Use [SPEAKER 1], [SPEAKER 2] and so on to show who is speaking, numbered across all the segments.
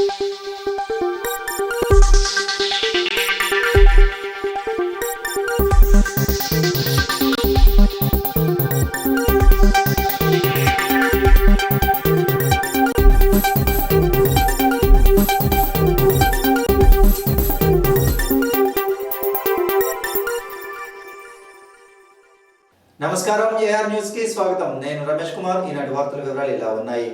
[SPEAKER 1] నమస్కారం, AR news కి స్వాగతం. నేను రమేష్ కుమార్. ఈనాటి వార్తల వివరాలు ఇలా ఉన్నాయి.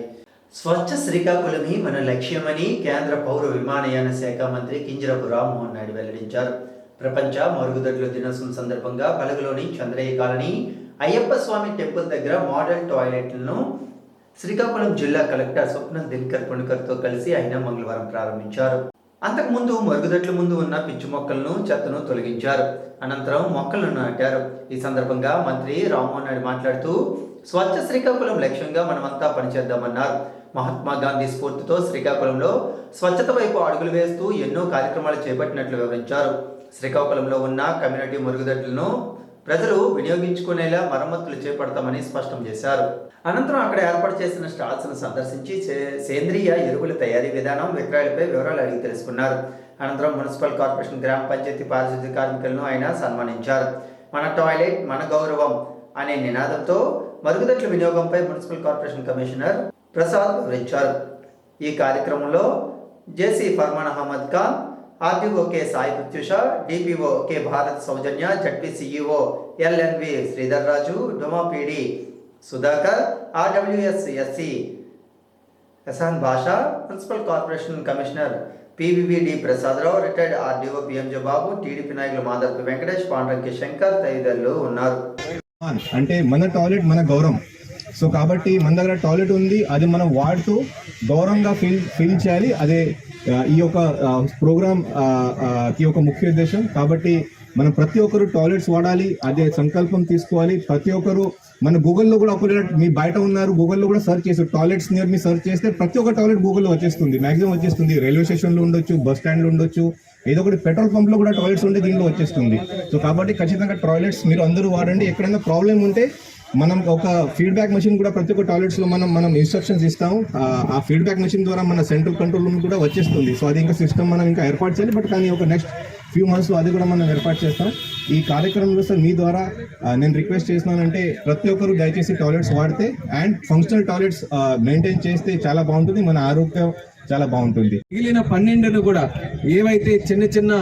[SPEAKER 1] స్వచ్ఛ శ్రీకాకుళమే మన లక్ష్యమని కేంద్ర పౌర విమానయాన శాఖ మంత్రి కింజరాపు రామ్మోహన్ నాయుడు వెల్లడించారు. ప్రపంచ మరుగుదొడ్ల దినోత్సవం సందర్భంగా బలగలోని చంద్రయ్య కాలనీ అయ్యప్ప స్వామి టెంపుల్ దగ్గర మోడల్ టాయిలెట్లను శ్రీకాకుళం జిల్లా కలెక్టర్ స్వప్న దినకర్ పుణ్కర్తో కలిసి ఆయన మంగళవారం ప్రారంభించారు. అంతకుముందు మరుగుదొడ్ల ముందు ఉన్న పిచ్చి మొక్కలను చెత్తను తొలగించారు. అనంతరం మొక్కలను నాటారు. ఈ సందర్భంగా మంత్రి రామ్మోహన్ నాయుడు మాట్లాడుతూ స్వచ్ఛ శ్రీకాకుళం లక్ష్యంగా మనమంతా పనిచేద్దామన్నారు. మహాత్మా గాంధీ స్ఫూర్తితో శ్రీకాకుళంలో స్వచ్ఛత వైపు అడుగులు వేస్తూ ఎన్నో కార్యక్రమాలు చేపట్టినట్లు వివరించారు. శ్రీకాకుళంలో ఉన్న కమ్యూనిటీ మరుగుదొడ్లను ప్రజలు వినియోగించుకునేలా మరమ్మతులు చేపడతామని స్పష్టం చేశారు. అనంతరం అక్కడ ఏర్పాటు చేసిన స్టాల్స్ను సందర్శించి సేంద్రియ ఎరువుల తయారీ విధానం, విక్రయాలపై వివరాలు అడిగి తెలుసుకున్నారు. అనంతరం మున్సిపల్ కార్పొరేషన్, గ్రామ పంచాయతీ పారిశుద్ధ్య కార్మికులను ఆయన సన్మానించారు. మన టాయిలెట్ మన గౌరవం అనే నినాదంతో మరుగుదొడ్ల వినియోగంపై మున్సిపల్ కార్పొరేషన్ కమిషనర్ ప్రసాద్ వివరించారు. ఈ కార్యక్రమంలో JC Farman Ahmed Khan, RDO K Sai Prathyusha, DPO K Bharat Sowjanya, ZP CEO LNV Sridhar Raju, DWMA PD Sudhakar, RWS SC Hasan Basha, municipal corporation commissioner PVVD Prasadarao, retired RDO PMJ Babu, TDP నాయకులు మాధవ్ వెంకటేష్, పాండ్రంకి శంకర్ తదితరులు ఉన్నారు.
[SPEAKER 2] అంటే మన టాయిలెట్ మన గౌరవం. సో కాబట్టి మన దగ్గర టాయిలెట్ ఉంది, అది మనం వాడుతూ గౌరవంగా ఫీల్ చేయాలి. అదే ఈ యొక్క ప్రోగ్రామ్ ఈ యొక్క ముఖ్య ఉద్దేశం. కాబట్టి మనం ప్రతి ఒక్కరు టాయిలెట్స్ వాడాలి, అదే సంకల్పం తీసుకోవాలి. ప్రతి ఒక్కరు మన గూగుల్లో కూడా ఒకవేళ మీ బయట ఉన్నారు, గూగుల్లో కూడా సర్చ్ చేసి టాయిలెట్స్ నియర్ మీ సర్చ్ చేస్తే ప్రతి ఒక్క టాయిలెట్ గూగుల్లో వచ్చేస్తుంది, మ్యాక్సిమం వచ్చేస్తుంది. రైల్వే స్టేషన్లో ఉండొచ్చు, బస్ స్టాండ్లో ఉండొచ్చు, ఏదో ఒకటి పెట్రోల్ పంప్లో కూడా టాయిలెట్స్ ఉంటే దీనిలో వచ్చేస్తుంది. సో కాబట్టి ఖచ్చితంగా టాయిలెట్స్ మీరు అందరూ వాడండి. ఎక్కడైనా ప్రాబ్లం ఉంటే మనం ఒక ఫీడ్బ్యాక్ మెషిన్ కూడా ప్రతి ఒక్క టాయిలెట్స్లో మనం ఇన్స్ట్రక్షన్స్ ఇస్తాము. ఆ ఫీడ్బ్యాక్ మెషిన్ ద్వారా మన సెంట్రల్ కంట్రోల్ రూమ్ కూడా వచ్చేస్తుంది. సో అది ఇంకా సిస్టమ్ మనం ఇంకా ఏర్పాటు చేయాలి. బట్ కానీ ఒక నెక్స్ట్ ఫ్యూ మంత్స్లో అది కూడా మనం ఏర్పాటు చేస్తాం. ఈ కార్యక్రమంలో సార్ మీ ద్వారా నేను రిక్వెస్ట్ చేస్తున్నానంటే ప్రతి ఒక్కరు దయచేసి టాయిలెట్స్ వాడితే అండ్ ఫంక్షనల్ టాయిలెట్స్ మెయింటైన్ చేస్తే చాలా బాగుంటుంది, మన ఆరోగ్యం చాలా బాగుంటుంది.
[SPEAKER 3] మిగిలిన 12ను కూడా ఏవైతే చిన్న చిన్న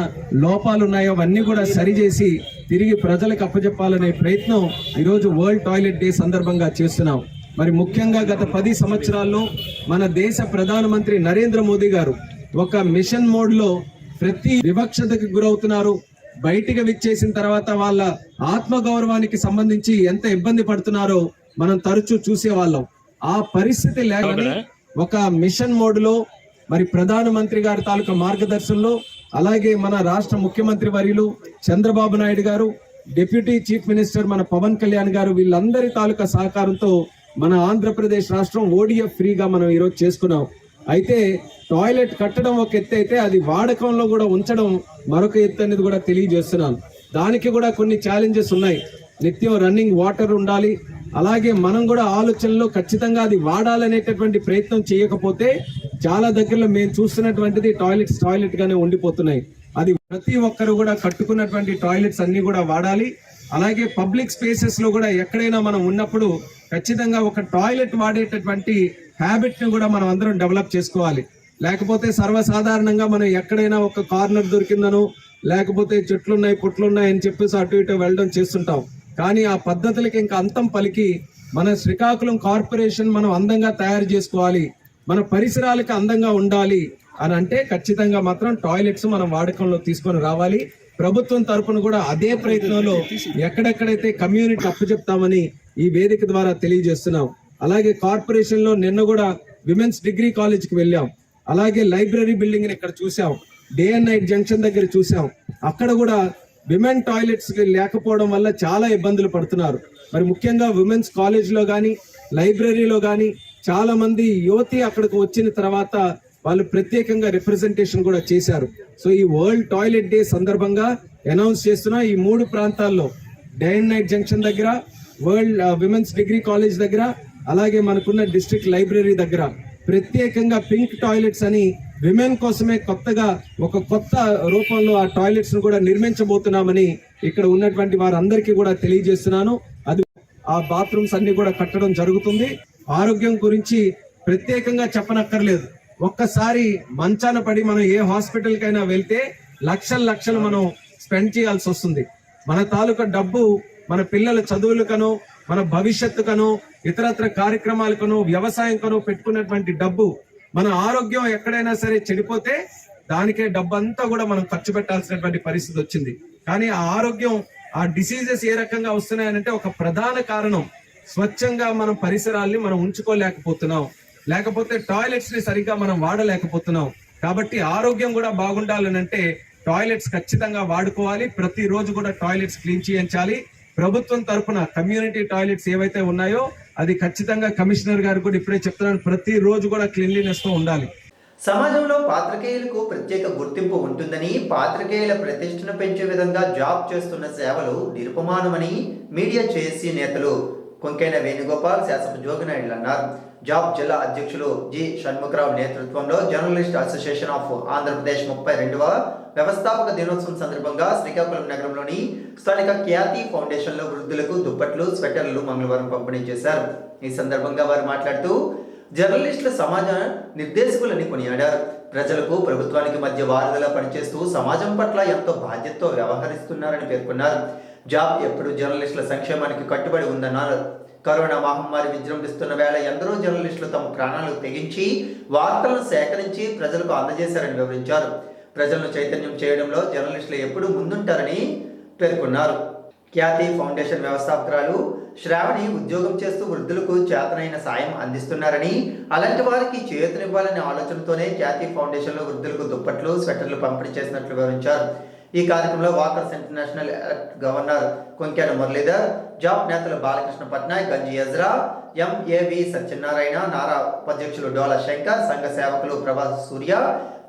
[SPEAKER 3] లోపాలు ఉన్నాయో అవన్నీ కూడా సరిచేసి తిరిగి ప్రజలకు అప్పచెప్పాలనే ప్రయత్నం ఈరోజు వరల్డ్ టాయిలెట్ డే సందర్భంగా చేస్తున్నాం. మరి ముఖ్యంగా గత 10 సంవత్సరాల్లో మన దేశ ప్రధానమంత్రి నరేంద్ర మోదీ గారు ఒక మిషన్ మోడ్లో ప్రతి వివక్షతకు గురవుతున్నారు. బయటికి విచ్చేసిన తర్వాత వాళ్ళ ఆత్మగౌరవానికి సంబంధించి ఎంత ఇబ్బంది పడుతున్నారో మనం తరచూ చూసేవాళ్ళం. ఆ పరిస్థితి లేకనే ఒక మిషన్ మోడ్లో మరి ప్రధానమంత్రి గారి తాలూకా మార్గదర్శనంలో, అలాగే మన రాష్ట్ర ముఖ్యమంత్రి వర్యులు చంద్రబాబు నాయుడు గారు, డిప్యూటీ చీఫ్ మినిస్టర్ మన పవన్ కళ్యాణ్ గారు, వీళ్ళందరి తాలూకా సహకారంతో మన ఆంధ్రప్రదేశ్ రాష్ట్రం ఓడిఎఫ్ ఫ్రీగా మనం ఈరోజు చేసుకున్నాం. అయితే టాయిలెట్ కట్టడం ఒక ఎత్తు అయితే అది వాడకంలో కూడా ఉంచడం మరొక ఎత్తు అనేది కూడా తెలియజేస్తున్నాను. దానికి కూడా కొన్ని ఛాలెంజెస్ ఉన్నాయి. నిత్యం రన్నింగ్ వాటర్ ఉండాలి. అలాగే మనం కూడా ఆలోచనలో ఖచ్చితంగా అది వాడాలనేటటువంటి ప్రయత్నం చేయకపోతే చాలా దగ్గరలో మేము చూస్తున్నటువంటిది టాయిలెట్ గానే ఉండిపోతున్నాయి. అది ప్రతి ఒక్కరు కూడా కట్టుకున్నటువంటి టాయిలెట్స్ అన్ని కూడా వాడాలి. అలాగే పబ్లిక్ స్పేసెస్ లో కూడా ఎక్కడైనా మనం ఉన్నప్పుడు ఖచ్చితంగా ఒక టాయిలెట్ వాడేటటువంటి హ్యాబిట్ ని కూడా మనం అందరం డెవలప్ చేసుకోవాలి. లేకపోతే సర్వసాధారణంగా మనం ఎక్కడైనా ఒక కార్నర్ దొరికిందనో లేకపోతే చెట్లున్నాయి పుట్లున్నాయి అని చెప్పేసి అటు ఇటు వెళ్ళడం చేస్తుంటాం. కానీ ఆ పద్ధతులకి ఇంకా అంతం పలికి మన శ్రీకాకుళం కార్పొరేషన్ మనం అందంగా తయారు చేసుకోవాలి, మన పరిసరాలకు అందంగా ఉండాలి అని అంటే ఖచ్చితంగా మాత్రం టాయిలెట్స్ మనం వాడకంలో తీసుకొని రావాలి. ప్రభుత్వం తరఫున కూడా అదే ప్రయత్నంలో ఎక్కడెక్కడైతే కమ్యూనిటీ అప్పచెప్తామని ఈ వేదిక ద్వారా తెలియజేస్తున్నాం. అలాగే కార్పొరేషన్ లో నిన్న కూడా విమెన్స్ డిగ్రీ కాలేజ్కి వెళ్ళాం. అలాగే లైబ్రరీ బిల్డింగ్ ఇక్కడ చూసాం, డే అండ్ నైట్ జంక్షన్ దగ్గర చూసాం. అక్కడ కూడా విమెన్ టాయిలెట్స్ లేకపోవడం వల్ల చాలా ఇబ్బందులు పడుతున్నారు. మరి ముఖ్యంగా విమెన్స్ కాలేజ్లో కానీ లైబ్రరీలో కానీ చాలా మంది యువతి అక్కడికి వచ్చిన తర్వాత వాళ్ళు ప్రత్యేకంగా రిప్రజెంటేషన్ కూడా చేశారు. సో ఈ వరల్డ్ టాయిలెట్ డే సందర్భంగా అనౌన్స్ చేస్తున్నా ఈ 3 ప్రాంతాల్లో డే అండ్ నైట్ జంక్షన్ దగ్గర, వరల్డ్ విమెన్స్ డిగ్రీ కాలేజ్ దగ్గర, అలాగే మనకున్న డిస్ట్రిక్ట్ లైబ్రరీ దగ్గర ప్రత్యేకంగా పింక్ టాయిలెట్స్ అని విమెన్ కోసమే కొత్తగా ఒక కొత్త రూపంలో ఆ టాయిలెట్స్ ను కూడా నిర్మించబోతున్నామని ఇక్కడ ఉన్నటువంటి వారందరికీ కూడా తెలియజేస్తున్నాను. అది ఆ బాత్రూమ్స్ అన్ని కూడా కట్టడం జరుగుతుంది. ఆరోగ్యం గురించి ప్రత్యేకంగా చెప్పనక్కర్లేదు. ఒక్కసారి మంచాన పడి మనం ఏ హాస్పిటల్ కైనా వెళ్తే లక్షలు మనం స్పెండ్ చేయాల్సి వస్తుంది. మన తాలూకా డబ్బు మన పిల్లల చదువులకనో, మన భవిష్యత్తుకనో, ఇతరత్ర కార్యక్రమాలకనో, వ్యవసాయంకనో పెట్టుకున్నటువంటి డబ్బు, మన ఆరోగ్యం ఎక్కడైనా సరే చెడిపోతే దానికే డబ్బు అంతా కూడా మనం ఖర్చు పెట్టాల్సినటువంటి పరిస్థితి వచ్చింది. కానీ ఆ ఆరోగ్యం, ఆ డిసీజెస్ ఏ రకంగా వస్తున్నాయనంటే ఒక ప్రధాన కారణం స్వచ్ఛంగా మనం పరిసరాల్ని మనం ఉంచుకోలేకపోతున్నాం, లేకపోతే టాయిలెట్స్ ని సరిగ్గా మనం వాడలేకపోతున్నాం. కాబట్టి ఆరోగ్యం కూడా బాగుండాలనంటే టాయిలెట్స్ ఖచ్చితంగా వాడుకోవాలి. ప్రతిరోజు కూడా టాయిలెట్స్ క్లీన్ చేయించాలి. ప్రభుత్వం తరఫున కమ్యూనిటీ టాయిలెట్స్ ఏవైతే ఉన్నాయో అది ఖచ్చితంగా కమిషనర్ గారు కూడా ఇప్పుడే చెప్తున్నాను, ప్రతిరోజు కూడా క్లీన్లీనెస్ తో ఉండాలి.
[SPEAKER 1] సమాజంలో పాత్రికేయులకు ప్రత్యేక గుర్తింపు ఉంటుందని, పాత్రికేయుల ప్రతిష్టను పెంచే విధంగా జాబ్ చేస్తున్న సేవలు నిరుపమానమని మీడియా జేఏసీ నేతలు కొంకైన వేణుగోపాల్, శాసనసభ్యులు జోగినాయుడు అన్నారు. జాబ్ జిల్లా అధ్యక్షులు జి షణ్ముఖరావు నేతృత్వంలో జర్నలిస్ట్ అసోసియేషన్ ఆఫ్ ఆంధ్రప్రదేశ్ 32వ వ్యవస్థాపక దినోత్సవం సందర్భంగా శ్రీకాకుళం నగరంలోని స్థానిక ఖ్యాతి ఫౌండేషన్లో వృద్ధులకు దుప్పట్లు, స్వెటర్లు మంగళవారం పంపిణీ చేశారు. ఈ సందర్భంగా వారు మాట్లాడుతూ జర్నలిస్టుల సమాజ నిర్దేశకులని కొనియాడారు. ప్రజలకు ప్రభుత్వానికి మధ్య వారధిలా పనిచేస్తూ సమాజం పట్ల ఎంతో బాధ్యతతో వ్యవహరిస్తున్నారని పేర్కొన్నారు. జాబ్ ఎప్పుడు జర్నలిస్టుల సంక్షేమానికి కట్టుబడి ఉందన్నారు. కరోనా మహమ్మారి విజృంభిస్తున్న వేళ ఎందరో జర్నలిస్టులు తమ ప్రాణాలు తెగించి వార్తలను సేకరించి ప్రజలకు అందజేశారని వివరించారు. ప్రజలను చైతన్యం చేయడంలో జర్నలిస్టులు ఎప్పుడూ ముందుంటారని పేర్కొన్నారు. ఖ్యాతి ఫౌండేషన్ వ్యవస్థాపకురాలు శ్రావణి ఉద్యోగం చేస్తూ వృద్ధులకు చేతనైన సాయం అందిస్తున్నారని, అలాంటి వారికి చేయూతనివ్వాలనే ఆలోచనతోనే ఖ్యాతి ఫౌండేషన్లో వృద్ధులకు దుప్పట్లు, స్వెటర్లు పంపిణీ చేసినట్లు వివరించారు. ఈ కార్యక్రమంలో walkers international governor Konkena Muralidhar, జాబ్ నేతలు బాలకృష్ణ పట్నాయక్, గంజి యజ్రా, ఎంఏవి సత్యనారాయణ, నారా ఉపాధ్యక్షులు డోలా శంకర్, సంఘ సేవకులు ప్రభాస్ సూర్య,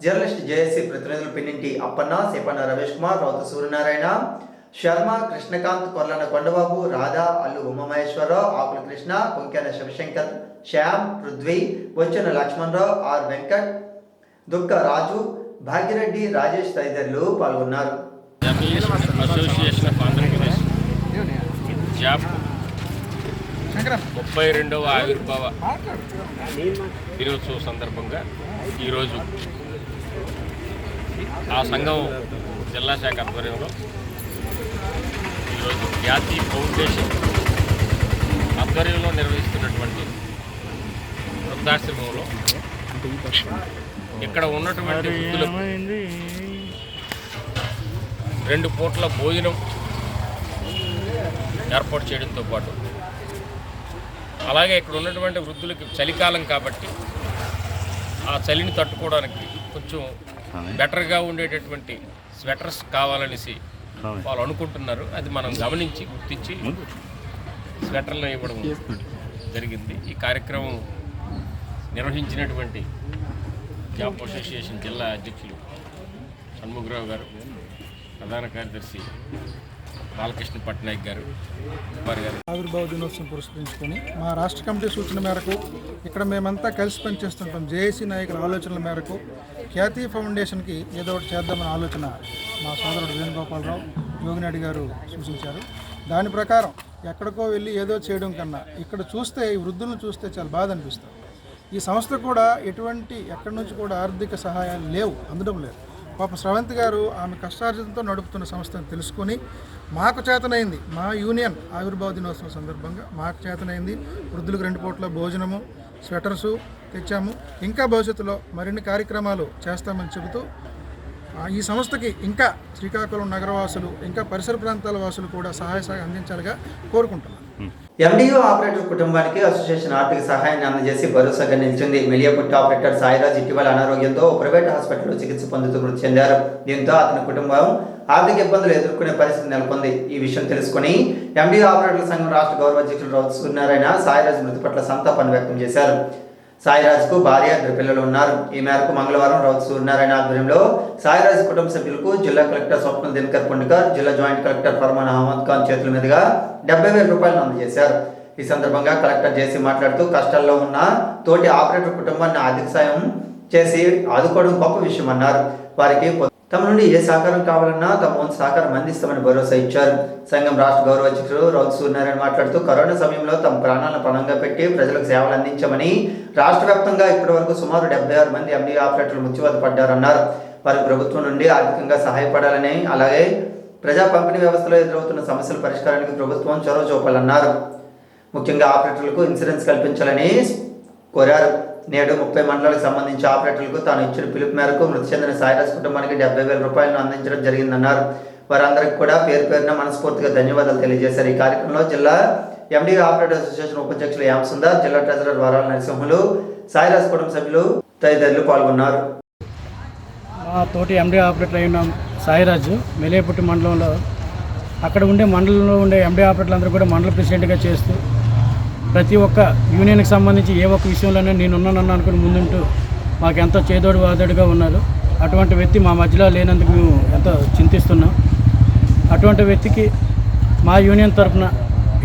[SPEAKER 1] జర్నలిస్ట్ జేఏసీ ప్రతినిధులు పిన్నింటి అప్పన్న, సేపన్న రమేష్ కుమార్, రౌతు సూర్యనారాయణ, శర్మ, కృష్ణకాంత్, కొర్లన కొండబాబు, రాధా, అల్లు ఉమామహేశ్వరరావు, ఆకుల కృష్ణ, కొంకేన శివశంకర్, శ్యామ్, పృథ్వీ, వచ్చన లక్ష్మణరావు, ఆర్ వెంకట్, దుక్క రాజు, భాగ్యరెడ్డి, రాజేష్ తదితరులు పాల్గొన్నారు.
[SPEAKER 4] అసోసియేషన్ ఆఫ్ ఆంధ్రప్రదేశ్ జాబ్ 32వ ఆవిర్భావ దినోత్సవం సందర్భంగా ఈరోజు ఆ సంఘం జిల్లా శాఖ ఆధ్వర్యంలో ఈరోజు ఖ్యాతి ఫౌండేషన్ ఆధ్వర్యంలో నిర్వహిస్తున్నటువంటి వృద్ధాశ్రమంలో ఇక్కడ ఉన్నటువంటి వృద్ధులకు 2 పూట్ల భోజనం ఏర్పాటు చేయడంతో పాటు అలాగే ఇక్కడ ఉన్నటువంటి వృద్ధులకి చలికాలం కాబట్టి ఆ చలిని తట్టుకోవడానికి కొంచెం బెటర్గా ఉండేటటువంటి స్వెటర్స్ కావాలనేసి వాళ్ళు అనుకుంటున్నారు. అది మనం గమనించి గుర్తించి స్వెటర్లు ఇవ్వడం జరిగింది. ఈ కార్యక్రమం నిర్వహించినటువంటి జాబ్ అసోసియేషన్ జిల్లా అధ్యక్షులు షణ్ముఖరావు గారు, ప్రధాన కార్యదర్శి బాలకృష్ణ పట్నాయక్ గారు,
[SPEAKER 5] ఆవిర్భావ దినోత్సవం పురస్కరించుకొని మా రాష్ట్ర కమిటీ సూచన మేరకు ఇక్కడ మేమంతా కలిసి పనిచేస్తుంటాం. జేఏసీ నాయకుల ఆలోచనల మేరకు ఖ్యాతి ఫౌండేషన్కి ఏదో ఒకటి చేద్దామన్న ఆలోచన మా సోదరుడు వేణుగోపాలరావు, జోగినాయుడు గారు సూచించారు. దాని ప్రకారం ఎక్కడికో వెళ్ళి ఏదో చేయడం కన్నా ఇక్కడ చూస్తే, ఈ వృద్ధులను చూస్తే చాలా బాధ అనిపిస్తుంది. ఈ సంస్థ కూడా ఎక్కడి నుంచి కూడా ఆర్థిక సహాయాలు లేవు, అందడం లేదు. పాప స్రవంతి గారు ఆమె కష్టార్జితంతో నడుపుతున్న సంస్థను తెలుసుకొని మాకు చేతనైంది, మా యూనియన్ ఆవిర్భావ దినోత్సవం సందర్భంగా మాకు చేతనైంది వృద్ధులకు 2 పూట్ల భోజనము, స్వెటర్సు తెచ్చాము. ఇంకా భవిష్యత్తులో మరిన్ని కార్యక్రమాలు చేస్తామని చెబుతూ ఈ సంస్థకి ఇంకా శ్రీకాకుళం నగరవాసులు, ఇంకా పరిసర ప్రాంతాల వాసులు కూడా సహాయ అందించాలిగా కోరుకుంటున్నాను.
[SPEAKER 1] ఎండిఓ ఆపరేటర్ కుటుంబానికి అసోసియేషన్ ఆర్థిక సహాయాన్ని అందజేసి భరోసాగా నిలిచింది. మెలియాపుట్టి ఆపరేటర్ సాయిరాజ్ ఇటీవల అనారోగ్యంతో ప్రైవేట్ హాస్పిటల్లో చికిత్స పొందుతూ మృతి చెందారు. దీంతో అతని కుటుంబం ఆర్థిక ఇబ్బందులు ఎదుర్కొనే పరిస్థితి నెలకొంది. ఈ విషయం తెలుసుకుని ఎండిఓ ఆపరేటర్ల సంఘం రాష్ట్ర గౌరవ అధ్యక్షులు రౌతు సూర్యనారాయణ సాయిరాజ్ మృతి పట్ల సంతాపాన్ని వ్యక్తం చేశారు. సాయిరాజ్కు భార్య, 2 పిల్లలు ఉన్నారు. ఈ మేరకు మంగళవారం రౌతు సూర్యనారాయణ ఆధ్వర్యంలో సాయిరాజ్ కుటుంబ సభ్యులకు జిల్లా కలెక్టర్ స్వప్న దినకర్ పుండికర్, జిల్లా జాయింట్ కలెక్టర్ ఫర్మాన్ అహ్మద్ ఖాన్ చేతుల మీదుగా 70,000 రూపాయలను అందజేశారు. ఈ సందర్భంగా కలెక్టర్ జేసీ మాట్లాడుతూ కష్టాల్లో ఉన్న తోటి ఆపరేటర్ కుటుంబాన్ని ఆర్థిక సాయం చేసి ఆదుకోవడం గొప్ప విషయం అన్నారు. వారికి తమ నుండి ఏ సహకారం కావాలన్నా తమ వంతు సహకారం అందిస్తామని భరోసా ఇచ్చారు. సంఘం రాష్ట్ర గౌరవ అధ్యక్షుడు రౌత్ సూర్యనారాయణ మాట్లాడుతూ కరోనా సమయంలో తమ ప్రాణాలను పణంగా పెట్టి ప్రజలకు సేవలు అందించామని, రాష్ట్ర వ్యాప్తంగా ఇప్పటి వరకు సుమారు 76 మంది ఎండీఓ ఆపరేటర్లు మృత్యువాత పడ్డారన్నారు. వారికి ప్రభుత్వం నుండి ఆర్థికంగా సహాయపడాలని, అలాగే ప్రజా పంపిణీ వ్యవస్థలో ఎదురవుతున్న సమస్యల పరిష్కారానికి ప్రభుత్వం చొరవ చూపాలన్నారు. ముఖ్యంగా ఆపరేటర్లకు ఇన్సూరెన్స్ కల్పించాలని కోరారు. నేడు 30 మండలాలకు సంబంధించి ఆపరేటర్లకు తాను ఇచ్చిన పిలుపు మేరకు మృతి చెందిన సాయిరాజ్ కుటుంబానికి 70,000 రూపాయలను అందించడం జరిగిందన్నారు. వారందరికీ కూడా పేరు పేరున మనస్ఫూర్తిగా ధన్యవాదాలు తెలియజేశారు. ఈ కార్యక్రమంలో జిల్లా ఎండీఓ ఆపరేటర్ అసోసియేషన్ ఉపాధ్యక్షులు యామ్ సుందర్, జిల్లా ట్రెజరర్ వరాల నరసింహులు, సాయిరాజ్ కుటుంబ సభ్యులు తదితరులు పాల్గొన్నారు.
[SPEAKER 6] మా తోటి ఎండీ ఆపరేటర్ అయిన సాయిరాజు మెలేపుట్టి మండలంలో అక్కడ మండలంలో ఉండే ఎండీ ఆపరేటర్లు అందరూ కూడా మండల ప్రెసిడెంట్గా చేస్తూ ప్రతి ఒక్క యూనియన్కి సంబంధించి ఏ ఒక్క విషయంలోనే నేనున్నానన్ను అనుకుని ముందుంటూ మాకు ఎంతో చేదోడు వాదోడుగా ఉన్నారు. అటువంటి వ్యక్తి మా మధ్యలో లేనందుకు మేము ఎంతో చింతిస్తున్నాం. అటువంటి వ్యక్తికి మా యూనియన్ తరఫున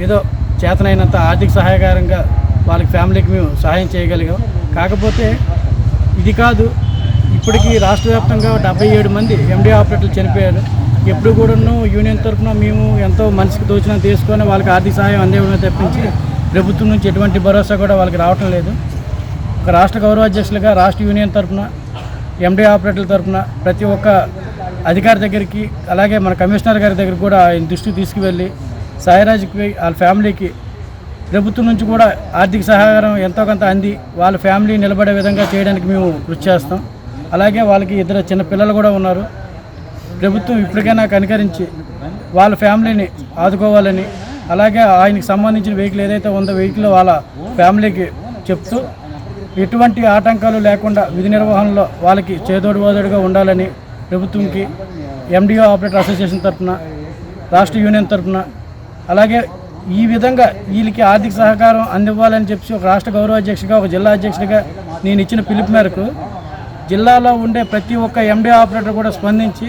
[SPEAKER 6] ఏదో చేతనైనంత ఆర్థిక సహాయకారంగా వాళ్ళకి ఫ్యామిలీకి మేము సహాయం చేయగలిగాం. కాకపోతే ఇది కాదు, ఇప్పటికీ రాష్ట్ర వ్యాప్తంగా 77 మంది ఎండీ ఆపరేటర్లు చనిపోయారు. ఎప్పుడు కూడాను యూనియన్ తరఫున మేము ఎంతో మనిషికి తోచినా తీసుకొని వాళ్ళకి ఆర్థిక సహాయం అందేవడమే తప్పించి ప్రభుత్వం నుంచి ఎటువంటి భరోసా కూడా వాళ్ళకి రావటం లేదు. ఒక రాష్ట్ర గౌరవ అధ్యక్షులుగా రాష్ట్ర యూనియన్ తరఫున ఎండీ ఆపరేటర్ల తరఫున ప్రతి ఒక్క అధికారి దగ్గరికి, అలాగే మన కమిషనర్ గారి దగ్గర కూడా ఆయన దృష్టికి తీసుకువెళ్ళి సాయిరాజ్కి వాళ్ళ ఫ్యామిలీకి ప్రభుత్వం నుంచి కూడా ఆర్థిక సహకారం ఎంతో కొంత అంది వాళ్ళ ఫ్యామిలీ నిలబడే విధంగా చేయడానికి మేము కృషి చేస్తాం. అలాగే వాళ్ళకి 2 చిన్న పిల్లలు కూడా ఉన్నారు. ప్రభుత్వం ఇప్పటికైనా కనికరించి వాళ్ళ ఫ్యామిలీని ఆదుకోవాలని, అలాగే ఆయనకి సంబంధించిన వెహికల్ ఏదైతే ఉందో వెహికల్ వాళ్ళ ఫ్యామిలీకి చెప్తూ ఎటువంటి ఆటంకాలు లేకుండా విధి నిర్వహణలో వాళ్ళకి చేదోడు వాదోడుగా ఉండాలని ప్రభుత్వంకి ఎండీఓ ఆపరేటర్ అసోసియేషన్ తరఫున, రాష్ట్ర యూనియన్ తరఫున, అలాగే ఈ విధంగా వీళ్ళకి ఆర్థిక సహకారం అందివ్వాలని చెప్పి ఒక రాష్ట్ర గౌరవ అధ్యక్షుడిగా, ఒక జిల్లా అధ్యక్షుడిగా నేను ఇచ్చిన పిలుపు మేరకు జిల్లాలో ఉండే ప్రతి ఒక్క ఎండీ ఆపరేటర్ కూడా స్పందించి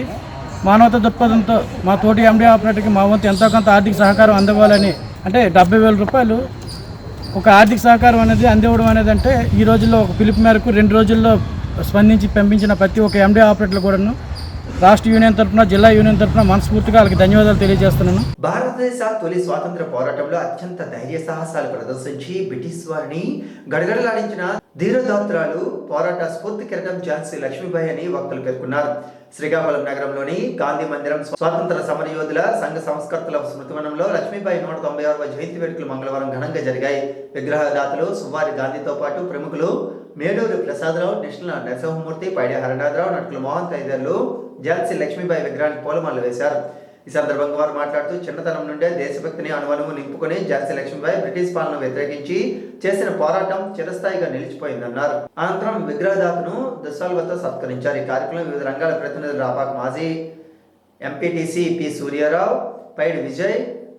[SPEAKER 6] మానవతా దృక్పథంతో మా తోటి ఎండీ ఆపరేటర్కి మా వంతు ఎంతో కొంత ఆర్థిక సహకారం అందివ్వాలని, అంటే 70,000 రూపాయలు ఒక ఆర్థిక సహకారం అనేది అందివ్వడం అనేది అంటే ఈ రోజుల్లో ఒక పిలుపు మేరకు 2 రోజుల్లో స్పందించి పంపించిన ప్రతి ఒక్క ఎండీ ఆపరేటర్లు కూడాను రాష్ట్ర యూనియన్ తరఫున, జిల్లా యూనియన్ తరఫున మనస్ఫూర్తిగా వాళ్ళకి ధన్యవాదాలు తెలియజేస్తున్నాను.
[SPEAKER 1] భారతదేశ తొలి స్వాతంత్ర పోరాటంలో అత్యంత ధైర్య సాహసాలు ప్రదర్శించి బ్రిటిష్ వారిని గడగడలాడించిన ధీరోదాత్రాలు పోరాట స్ఫూర్తి కిరణం ఝాన్సీ లక్ష్మీబాయి అని వక్తలు పేర్కొన్నారు. శ్రీకాకుళం నగరంలోని గాంధీ మందిరం స్వాతంత్ర సమరయోధుల సంఘ సంస్కర్తల స్మృతివనంలో లక్ష్మీబాయి 196వ జయంతి వేడుకలు మంగళవారం ఘనంగా జరిగాయి. విగ్రహదాతలు సువారి గాంధీతో పాటు ప్రముఖులు మేడూరి ప్రసాదరావు, నిష్ణ నరసింహమూర్తి, పైడి హరనాథరావు, నటుకుల మోహన్ తదితరులు ఝాన్సీ లక్ష్మీబాయి విగ్రహానికి పూలమాలలు వేశారు. ఈ సందర్భంగా వారు మాట్లాడుతూ చిన్నతనం నుండే దేశభక్తిని అణువణువు నింపుకొని ఝాన్సీ లక్ష్మీబాయి బ్రిటిష్ పాలన వ్యతిరేకించి చేసిన పోరాటం చిరస్థాయిగా నిలిచిపోయిందన్నారు. అనంతరం విగ్రహదాతను దుస్సాల్వతో సత్కరించారు. ఈ కార్యక్రమంలో వివిధ రంగాల ప్రతినిధులు రాపాక్ మాజీ ఎంపీటీసీ పి సూర్యారావు, పైడి విజయ్,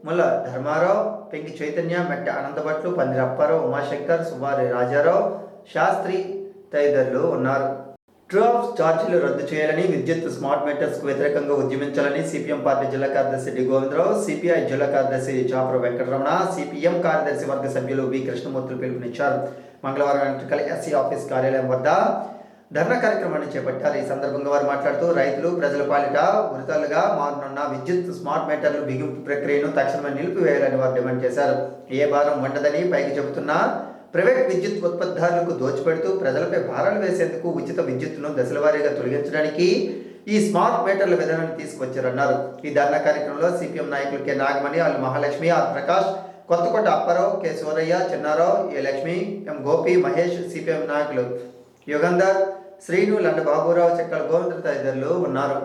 [SPEAKER 1] ముల్ల ధర్మారావు, పెంకి చైతన్య, మెట్ట అనంతభట్లు, పందిరి అప్పారావు, ఉమాశంకర్, సుమారి రాజారావు, శాస్త్రి తదితరులు ఉన్నారు. ట్రూ ఆఫ్ ఛార్జీలు రద్దు చేయాలని, విద్యుత్ స్మార్ట్ మీటర్స్ కు వ్యతిరేకంగా ఉద్యమించాలని సిపిఎం పార్టీ జిల్లా కార్యదర్శి డి గోవిందరావు, సిపిఐ జిల్లా కార్యదర్శి చాపర వెంకటరమణ, సిపిఎం కార్యదర్శి వర్గ సభ్యులు వి కృష్ణమూర్తులు పిలుపునిచ్చారు. మంగళవారం ఎలక్ట్రికల్ ఎస్సీ ఆఫీస్ కార్యాలయం వద్ద ధర్నా కార్యక్రమాన్ని చేపట్టారు. ఈ సందర్భంగా వారు మాట్లాడుతూ రైతులు, ప్రజల పాలిట ఉరితాలుగా మారనున్న విద్యుత్ స్మార్ట్ మీటర్లు బిగింపు ప్రక్రియను తక్షణమే నిలిపివేయాలని వారు డిమాండ్ చేశారు. ఏ భారం ఉండదని పైకి చెబుతున్నా ప్రైవేట్ విద్యుత్ ఉత్పత్తిదారులకు దోచిపెడుతూ ప్రజలపై భారాలు వేసేందుకు ఉచిత విద్యుత్తును దశలవారీగా తొలగించడానికి ఈ స్మార్ట్ మీటర్ల విధానాన్ని తీసుకొచ్చారన్నారు. ఈ ధర్నా కార్యక్రమంలో సిపిఎం నాయకులు K Nagamani, L Mahalakshmi, R Prakash, Kothakota Apparao, K Suraiah, Chinnarao, A Lakshmi, M Gopi, Mahesh, CPM నాయకులు యుగంధర్, శ్రీను, లండ బాబురావు, చెక్కల గోవింద తదితరులు ఉన్నారు.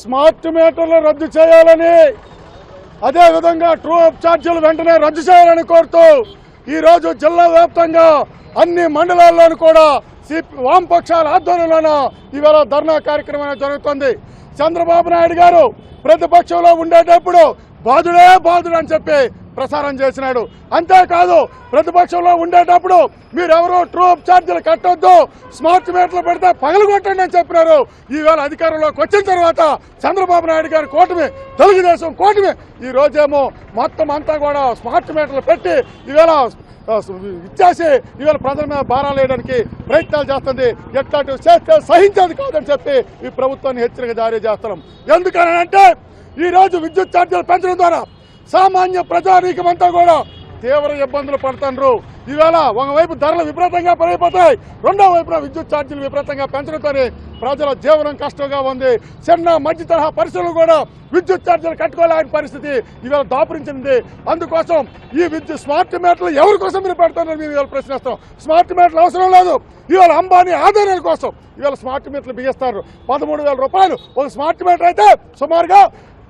[SPEAKER 7] స్మార్ట్ మీటర్లు రద్దు చేయాలని, అదేవిధంగా ట్రూ ఆఫ్ ఛార్జీలు వెంటనే రద్దు చేయాలని కోరుతూ ఈరోజు జిల్లా వ్యాప్తంగా అన్ని మండలాల్లోనూ కూడా వామపక్షాల ఆధ్వర్యంలోన ఇవాళ ధర్నా కార్యక్రమం జరుగుతుంది. చంద్రబాబు నాయుడు గారు ప్రతిపక్షంలో ఉండేటప్పుడు బాధుడే బాధుడు అని చెప్పి ప్రసారం చేసినాడు. అంతేకాదు ప్రతిపక్షంలో ఉండేటప్పుడు మీరెవరో ట్రూ అప్ ఛార్జీలు కట్టొద్దు, స్మార్ట్ మీటర్లు పెడితే పగలగొట్టండి అని చెప్పినారు. ఈవేళ అధికారంలోకి వచ్చిన తర్వాత చంద్రబాబు నాయుడు గారి కూటమి, తెలుగుదేశం కూటమి ఈ రోజేమో మొత్తం అంతా కూడా స్మార్ట్ మీటర్లు పెట్టి ఈవేళ ఇచ్చేసి ఈవేళ ప్రజల మీద భారాలు వేయడానికి ప్రయత్నాలు చేస్తుంది. ఎట్లాంటివి చేస్తే సహించేది కాదని చెప్పి ఈ ప్రభుత్వాన్ని హెచ్చరిక జారీ చేస్తున్నాం. ఎందుకనంటే ఈరోజు విద్యుత్ ఛార్జీలు పెంచడం ద్వారా సామాన్య ప్రజానీకమంతా కూడా తీవ్ర ఇబ్బందులు పడుతున్నారు. ఈవేళ ఒకవైపు ధరలు విపరీతంగా పెరిగిపోతాయి, రెండో వైపున విద్యుత్ ఛార్జీలు విపరీతంగా పెంచడంతో ప్రజల జీవనం కష్టంగా ఉంది. చిన్న మధ్య తరహా పరిశ్రమలు కూడా విద్యుత్ ఛార్జీలు కట్టుకోలేని పరిస్థితి ఈవేళ దాపురించింది. అందుకోసం ఈ స్మార్ట్ మీటర్లు ఎవరి కోసం మీరు పెడతారని మేము ఇవాళ ప్రశ్నిస్తాం. స్మార్ట్ మీటర్లు అవసరం లేదు. ఇవాళ అంబానీ ఆదాయాల కోసం ఇవాళ స్మార్ట్ మీటర్లు బిగిస్తారు. 13,000 రూపాయలు ఒక స్మార్ట్ మీటర్ అయితే సుమారుగా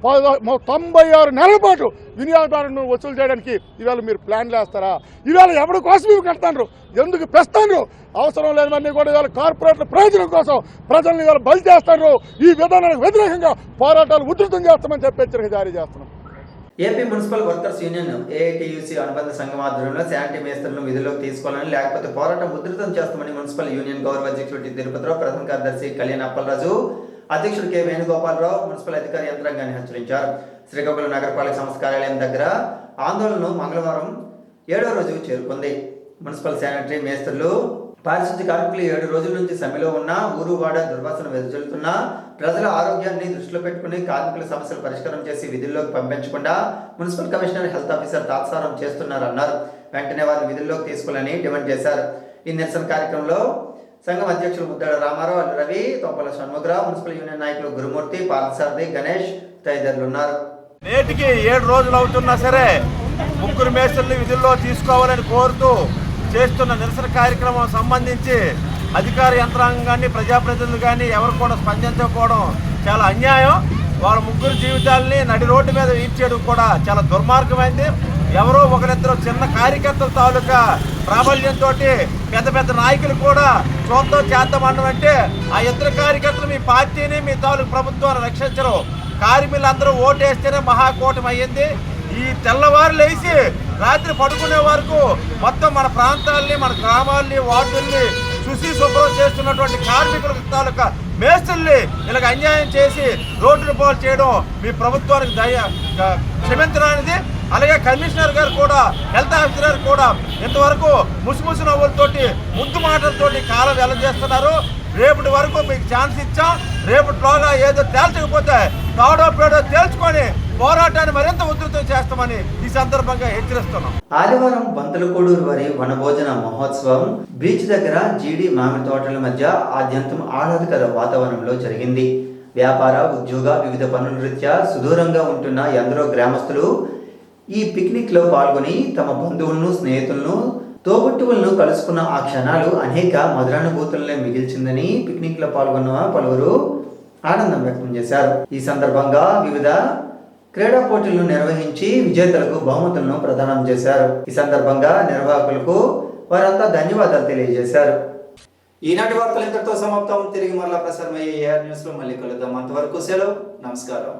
[SPEAKER 7] 96 నెలల పాటు వినియోగదారులను వసూలు చేయడానికి ఈవేళ మీరు ప్లాన్లు వేస్తారా? ఈవేళ ఎవరి కోసం ఇవి కడతారు, ఎందుకు పెస్తాను? అవసరం లేనివన్నీ కూడా ఇవాళ కార్పొరేట్ల ప్రయోజనం కోసం ప్రజల్ని ఇవాళ బలి చేస్తారు. ఈ విధానానికి వ్యతిరేకంగా పోరాటాలు ఉధృతం చేస్తామని చెప్పి హెచ్చరిక జారీ చేస్తున్నాం.
[SPEAKER 1] AP municipal workers union AITUC అనుబంధ సంఘం ఆధ్వర్యంలో శానిటరీ మేస్త్రులను విధుల్లోకి తీసుకోవాలని, లేకపోతే పోరాటం ఉధృతం చేస్తామని మున్సిపల్ యూనియన్ గౌరవ అధ్యక్షుడు తిరుపతిరావు, ప్రధాన కార్యదర్శి కళ్యాణ్ అప్పలరాజు, అధ్యక్షుడు కె వేణుగోపాలరావు మున్సిపల్ అధికారి యంత్రాంగాన్ని హెచ్చరించారు. శ్రీకాకుళం నగరపాలక సంస్థ కార్యాలయం దగ్గర ఆందోళనను మంగళవారం 7వ రోజు చేరుకుంది. మున్సిపల్ శానిటరీ మేస్త్రులు, పారిశుద్ధ్య కార్మికులు 7 రోజుల నుంచి సమ్మెలో ఉన్న ఊరువాడ దుర్వాసన వెదజల్లుతున్న ప్రజల ఆరోగ్యాన్ని దృష్టిలో పెట్టుకుని కార్మికుల సమస్యలు పరిష్కారం చేసి విధుల్లోకి పంపించకుండా మున్సిపల్ కమిషనర్ హెల్త్ ఆఫీసర్ తాత్సారం చేస్తున్నారన్నారు. వెంటనే వారిని విధుల్లోకి తీసుకోవాలని డిమాండ్ చేశారు. ఈ నిరసన కార్యక్రమంలో సంఘం అధ్యక్షులు ముద్దాడ రామారావు, అల్లు రవి, తోపల షణ్ముఖరావు, మున్సిపల్ యూనియన్ నాయకులు గురుమూర్తి, పార్థసారథి, గణేష్ తదితరులు ఉన్నారు.
[SPEAKER 8] నేటికి 7 రోజులు అవుతున్నా సరే ముగ్గురు మేస్త్రుల్ని విధుల్లో తీసుకోవాలని కోరుతూ చేస్తున్న నిరసన కార్యక్రమం సంబంధించి అధికార యంత్రాంగాన్ని, ప్రజాప్రతినిధులు కానీ ఎవరు కూడా స్పందించకపోవడం చాలా అన్యాయం. వాళ్ళ ముగ్గురు జీవితాలని నడి రోడ్డు మీద ఈడ్చేయడం కూడా చాలా దుర్మార్గమైంది. ఎవరో ఒకరిద్దరు చిన్న కార్యకర్తల తాలూకా ప్రాబల్యంతో పెద్ద పెద్ద నాయకులు కూడా చూద్దాం చేద్దామన్నమంటే ఆ ఇద్దరు కార్యకర్తలు మీ పార్టీని, మీ తాలూకు ప్రభుత్వాన్ని రక్షించరు. కార్మికులందరూ ఓటేస్తేనే మహాకూటమి అయ్యింది. ఈ తెల్లవారు లేచి రాత్రి పడుకునే వరకు మొత్తం మన ప్రాంతాలని, మన గ్రామాలని, వార్డుల్ని శుచి శుభ్రం చేస్తున్నటువంటి కార్మికుల తాలూకా మేస్త్రుల్ని ఇలాగ అన్యాయం చేసి రోడ్డును పాలు చేయడం మీ ప్రభుత్వానికి క్షమించడానికి. అలాగే కమిషనర్ గారు కూడా, హెల్త్ ఆఫీసర్ గారు కూడా ఇంతవరకు ముసిముసి నవ్వులతోటి, ముద్దు మాటలతోటి కాలం వెల్లజేస్తున్నారు. రేపటి వరకు మీకు ఛాన్స్ ఇచ్చాం. రేపటిలోగా ఏదో తేల్చకపోతే తాడో పేడో తేల్చుకొని పోరాటాన్ని మరింత ఉధృతం చేస్తామని ఈ సందర్భంగా హెచ్చరిస్తున్నాం.
[SPEAKER 1] ఆదివారం బంతలకోడూరు వారి వనభోజన మహోత్సవం బీచ్ దగ్గర జీడి మామిడి తోటల మధ్య ఆద్యంతం ఆహ్లాదకర వాతావరణంలో జరిగింది. వ్యాపార, ఉద్యోగ, వివిధ పనుల రీత్యా సుదూరంగా ఉంటున్న ఎందరో గ్రామస్తులు ఈ పిక్నిక్ లో పాల్గొని తమ బంధువులను, స్నేహితులను, తోబుట్టువులను కలుసుకున్న ఆ క్షణాలు అనేక మధురానుభూతులనే మిగిల్చిందని పిక్నిక్ లో పాల్గొన్న పలువురు ఆనందం వ్యక్తం చేశారు. ఈ సందర్భంగా వివిధ క్రీడా పోటీలను నిర్వహించి విజేతలకు బహుమతులను ప్రదానం చేశారు. ఈ సందర్భంగా నిర్వాహకులకు వారంతా ధన్యవాదాలు తెలియజేశారు. ఈనాటి వార్తలు ఇంతటితో సమాప్తం. తిరిగి మరలా ప్రసారమయ్యే AR న్యూస్ లో మళ్ళీ కలుద్దాం. అంతవరకు సెలవు. నమస్కారం.